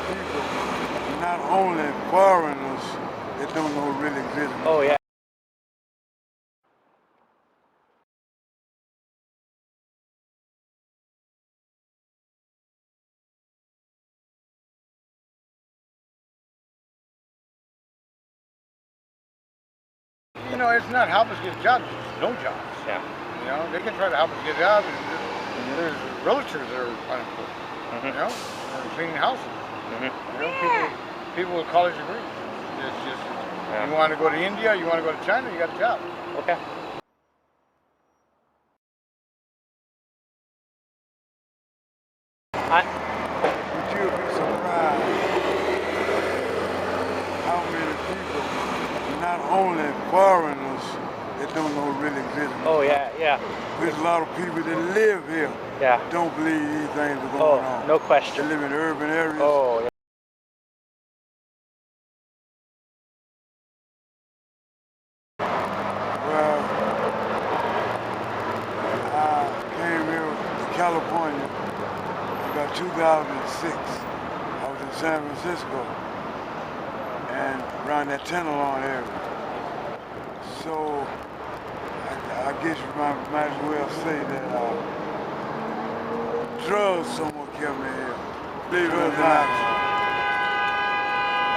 people, not only foreigners, that don't know really exist. Oh yeah. You know, it's not help us get jobs, it's no jobs. Yeah. You know, they can try to help us get jobs. And there's realtors that are unemployed. You know, they're cleaning houses. You know, people with college degrees. It's just, you want to go to India, you want to go to China, you got a job. Okay. But you'll be surprised how many people, not only foreigners, that don't know really exist. Oh yeah, yeah. There's a lot of people that live here. Yeah. Don't believe these things are going on. Oh, no question. They live in urban areas. Oh yeah. Well, I came here to California about 2006. I was in San Francisco and around that Tenderloin area. So I guess you might as well say that drugs somewhat kept me here. Believe it or not,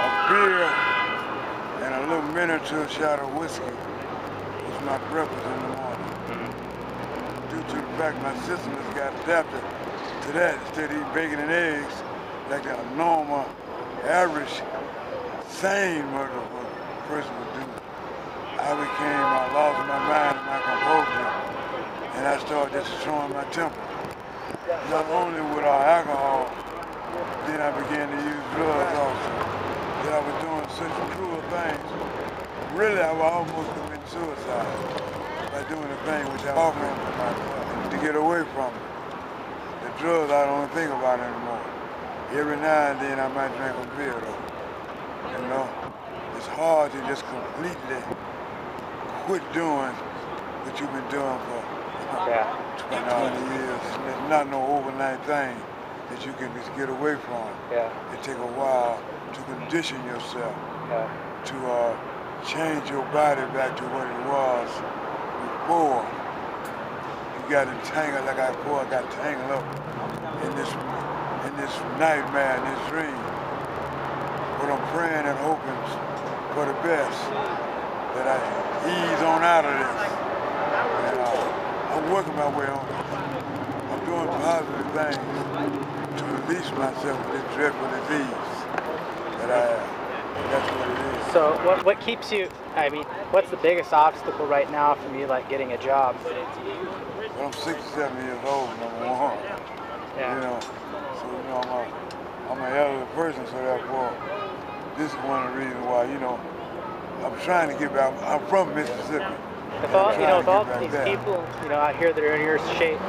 a beer and a little miniature shot of whiskey was my breakfast in the morning. Due to the fact my system has got adapted to that, instead of eating bacon and eggs like a normal, average, sane person would do, I lost my mind and my composure, and I started just destroying my temper. Not only with our alcohol, then I began to use drugs also. Then I was doing such cruel things. Really, I was almost committing suicide by doing the thing which I was offering for myself to get away from it. The drugs I don't think about anymore. Every now and then I might drink a beer though. You know, it's hard to just completely quit doing what you've been doing for 20 years. It's not no overnight thing that you can just get away from. It takes a while to condition yourself to change your body back to what it was before. You got entangled like I got tangled up in this nightmare, in this dream. But I'm praying and hoping for the best, that I ease on out of this. And I'm working my way on it. I'm doing positive things to release myself from this dreadful disease that I have. That's what it is. So what keeps you, I mean, what's the biggest obstacle right now from you like getting a job? Well, I'm 67 years old, number one. Yeah. You know, so you know, I'm an elderly person, so therefore, this is one of the reasons why, you know, I'm trying to get back. I'm from Mississippi. With all, with all these people, out here that are in your shape,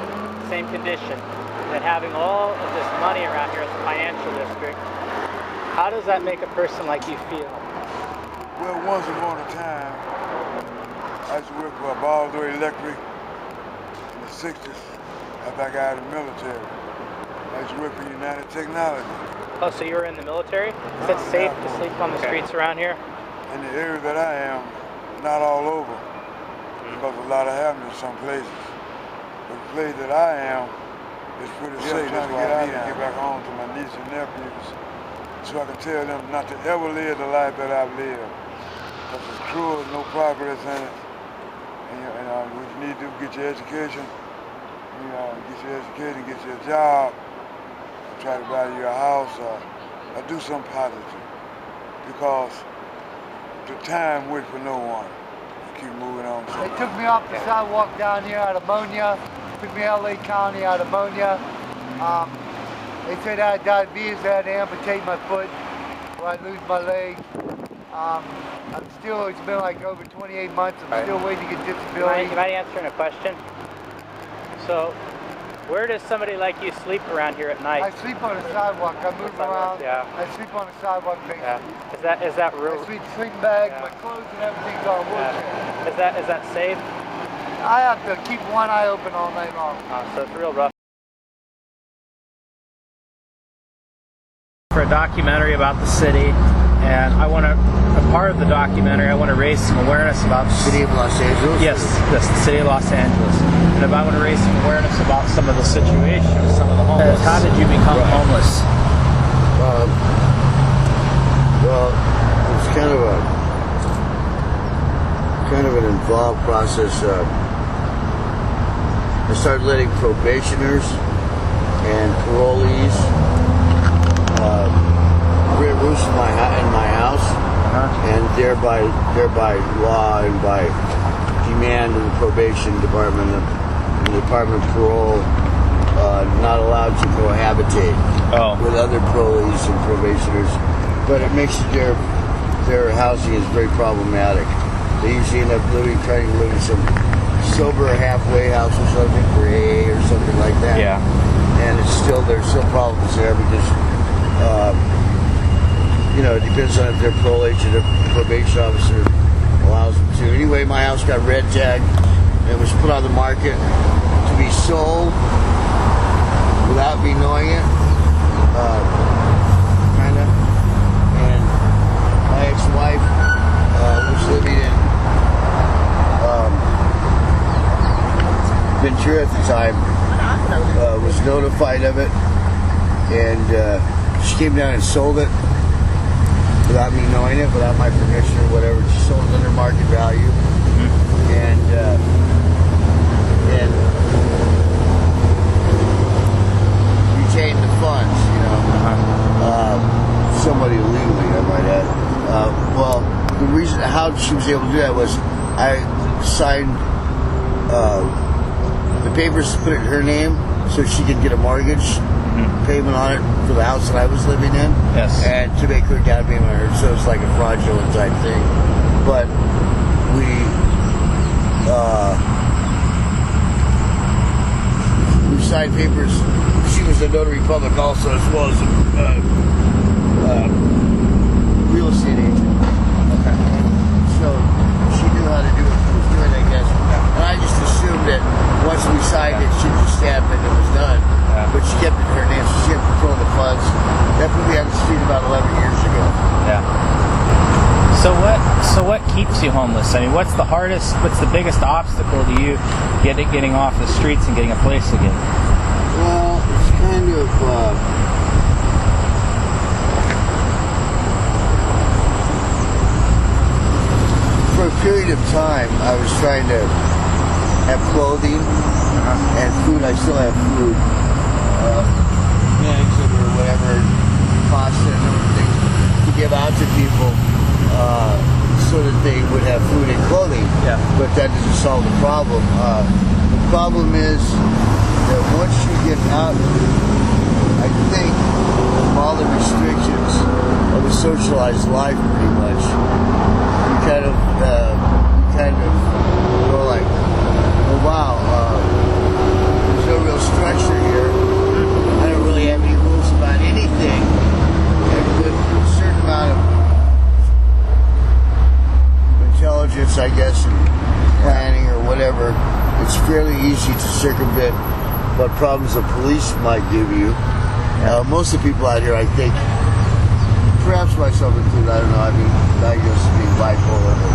same condition, and having all of this money around here at the financial district, how does that make a person like you feel? Well, once upon a time, I used to work for Baldwin Electric in the 60s after I got out of the military. I used to work for United Technology. Oh, so you were in the military? Is it safe to sleep on the streets around here? In the area that I am, not all over, because a lot of happening in some places. But the place that I am is pretty safe. That's why I need to get back home to my nieces and nephews, so I can tell them not to ever live the life that I've lived. Because it's cruel, no progress in it. And what you need to do, get your education, get you a job, try to buy you a house, or do something positive. Because the time waits for no one. Keep moving on. They took me off the sidewalk down here out of Monia, took me LA County out of Monia. They said I had diabetes, I had to amputate my foot, or I'd lose my leg. It's been like over 28 months, I'm still waiting to get disability. You mind answering a question? So, where does somebody like you sleep around here at night? I sleep on the sidewalk. I move around. I sleep on the sidewalk basically. Is that real? I sleep sleeping bag, my clothes and everything's on wheelchair. Is that safe? I have to keep one eye open all night long. So it's real rough. for a documentary about the city, and I want to, a part of the documentary, I want to raise some awareness about the city of Los Angeles. Yes, the city of Los Angeles, and if I want to raise some awareness about some of the situation with some of the homeless. How did you become homeless? Well, it's kind of an involved process. I started letting probationers and parolees rent roofs in my house, and thereby law and by demand of the probation department and the Department of Parole not allowed to cohabitate with other parolees and probationers. But it makes their housing is very problematic. They usually end up trying to live in some sober halfway house or something for AA or something like that. Yeah. And there's still problems there because it depends on if their parole agent or probation officer allows them to. Anyway, my house got red tagged and it was put on the market to be sold without me knowing it. Kinda. And my ex-wife was living in Ventura at the time, was notified of it, and she came down and sold it without me knowing it, without my permission or whatever. She sold it under market value, and retained the funds, somebody illegally, I might add. Well, the reason how she was able to do that was I signed the papers, put it in her name so she could get a mortgage payment on it for the house that I was living in. Yes. And to make her down payment on her, so it's like a fraudulent type thing. But we signed papers. She was a notary public also, as well as a real estate agent. Okay. So she knew how to do what she was doing, I guess. And I just assumed that once we signed it, she'd just stamp it and it was done. Yeah. But she kept it in her name, so she had control of the funds. That put me on the street about 11 years ago. Yeah. So what keeps you homeless? I mean, what's the biggest obstacle to you getting off the streets and getting a place again? Well, it's kind of for a period of time, I was trying to have clothing and food. I still have food, bags or whatever, pasta and other things to give out to people so that they would have food and clothing. Yeah. But that doesn't solve the problem. The problem is that once you get out, I think, of all the restrictions of a socialized life, pretty much, you kind of go like, oh wow, there's no real structure here. I don't really have any rules about anything. And with a certain amount of intelligence, I guess, and planning or whatever, it's fairly easy to circumvent what problems the police might give you. Most of the people out here, I think, perhaps myself included, I don't know, I've been diagnosed as being bipolar, but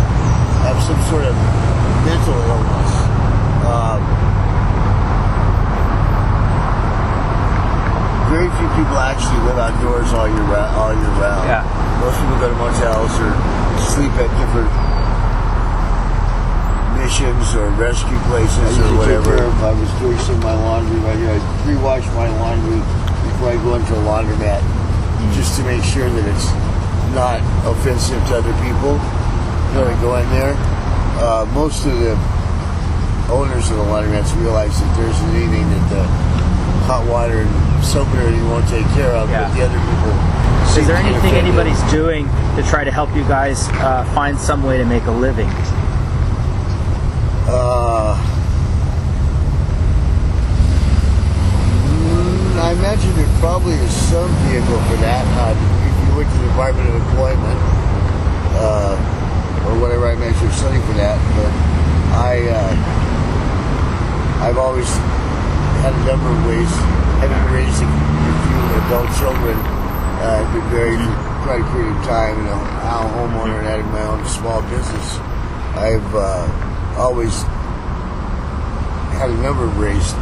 have some sort of mental illness. Very few people actually live outdoors all year round. Yeah. Most people go to motels or sleep at different missions or rescue places or whatever. I was doing some of my laundry right here. I pre-wash my laundry before I go into a laundromat, just to make sure that it's not offensive to other people. When I go in there, most of the owners of the laundromats realize that there isn't anything that the hot water and soap and everything won't take care of, but the other people. Is there anything anybody's doing to try to help you guys find some way to make a living? I imagine there probably is some vehicle for that. If you went to the Department of Employment or whatever, I imagine there's something for that. But I've always had a number of ways, having raised a few adult children, I've been married for quite a period of time, and I'm a homeowner and having my own small business. I've always had a number of ways to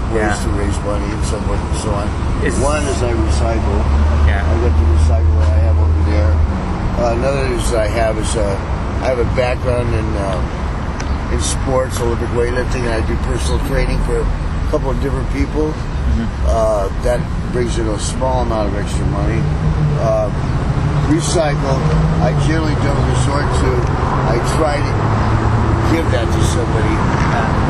raise money and so forth and so on. One is I recycle. Yeah. I got the recycle that I have over there. Another is I have a background in sports, Olympic weightlifting, and I do personal training for a couple of different people. That brings in a small amount of extra money. Recycle, I generally don't resort to. I try to give that to somebody,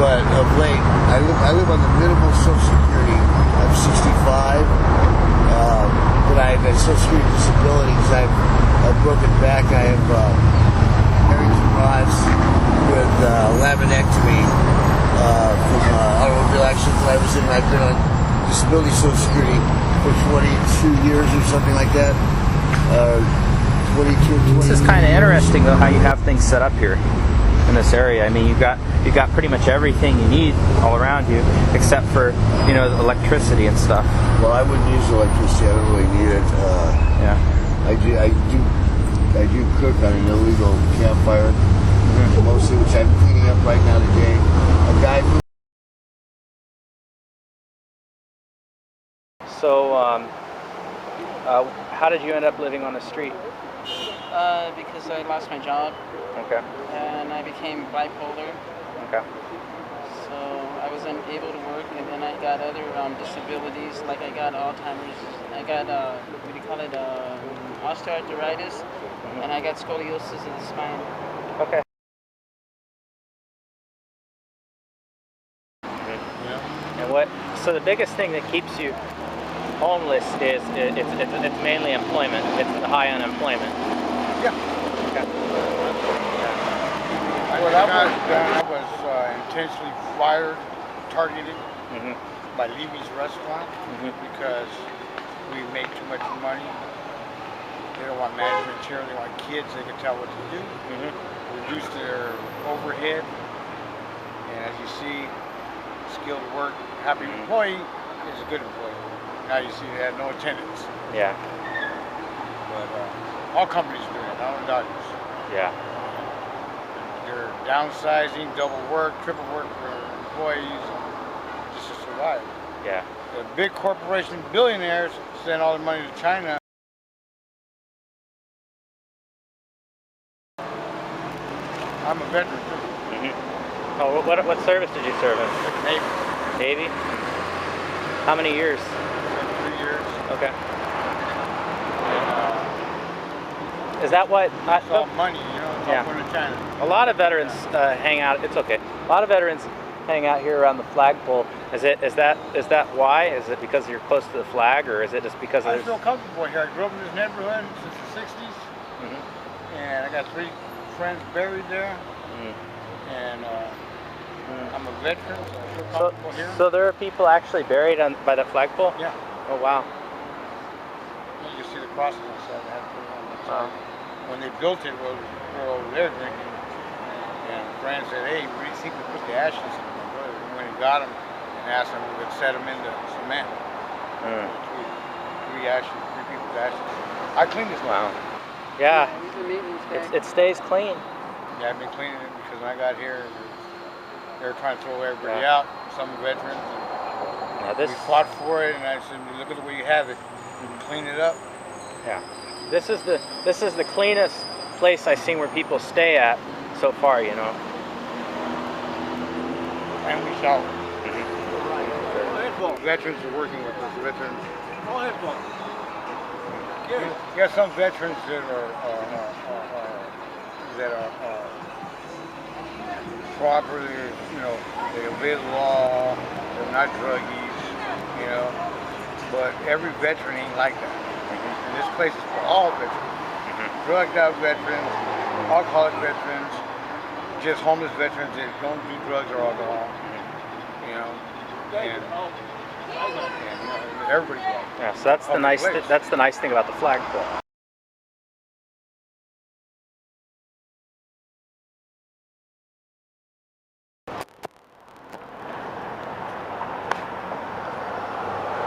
but of late, I live on the minimal Social Security. I'm 65, but I've had Social Security disability because I've broken back. I have herring rods with laminectomy from automobile accidents that I was in. I've been on disability Social Security for 22 years or something like that. 22. This is kind of interesting, though, how you have things set up here in this area. I mean, you've got pretty much everything you need all around you, except for the electricity and stuff. Well, I wouldn't use electricity. I don't really need it. I do cook on an illegal campfire, mostly, which I'm cleaning up right now today. A guy moved. So, how did you end up living on the street? Because I lost my job. Okay. And I became bipolar. Okay. So I wasn't able to work, and then I got other disabilities, like I got Alzheimer's. I got what do you call it? Osteoarthritis, and I got scoliosis of the spine. Okay. And so the biggest thing that keeps you homeless is it's mainly employment. It's the high unemployment. Yeah. Okay. What I was intentionally fired, targeted by Levy's restaurant because we make too much money. They don't want management here. They want kids. They can tell what to do. Reduce their overhead. And as you see, skilled work, happy employee is a good employee. Now you see they had no attendance. Yeah. But all companies do it, not only doctors. Yeah. They're downsizing, double work, triple work for employees, just to survive. Yeah. The big corporation billionaires send all their money to China. I'm a veteran too. Oh, what service did you serve in? Navy. Navy? How many years? 3 years. Okay. Is that what? It's all money, it's all going to China. A lot of veterans hang out. It's okay. A lot of veterans hang out here around the flagpole. Is that why? Is it because you're close to the flag, or is it just because I feel comfortable here. I grew up in this neighborhood since the 60s, and I got 3 friends buried there, and I'm a veteran, so I feel comfortable here. So there are people actually buried by that flagpole? Yeah. Oh wow. You can see the crosses inside. They had to put it on the side. When they built it, we were over there drinking, and Fran said, "Hey, where do you think we put the ashes in?" My brother, we went and got them and asked them if we could set them into cement. 3 people's ashes. I cleaned this one. Wow. Yeah. It stays clean. Yeah, I've been cleaning it because when I got here, they were trying to throw everybody out, some veterans. We fought for it, and I said, "Look at the way you have it. You can clean it up." Yeah. This is the cleanest place I've seen where people stay at so far, And we shower. Veterans are working with us. Veterans. You got some veterans that are proper. They obey the law. They're not druggies. But every veteran ain't like that. And this place is for all veterans. Drugged out veterans, alcoholic veterans, just homeless veterans that don't do drugs or alcohol. And everybody's welcome. Yeah, so that's the nice thing about the flagpole.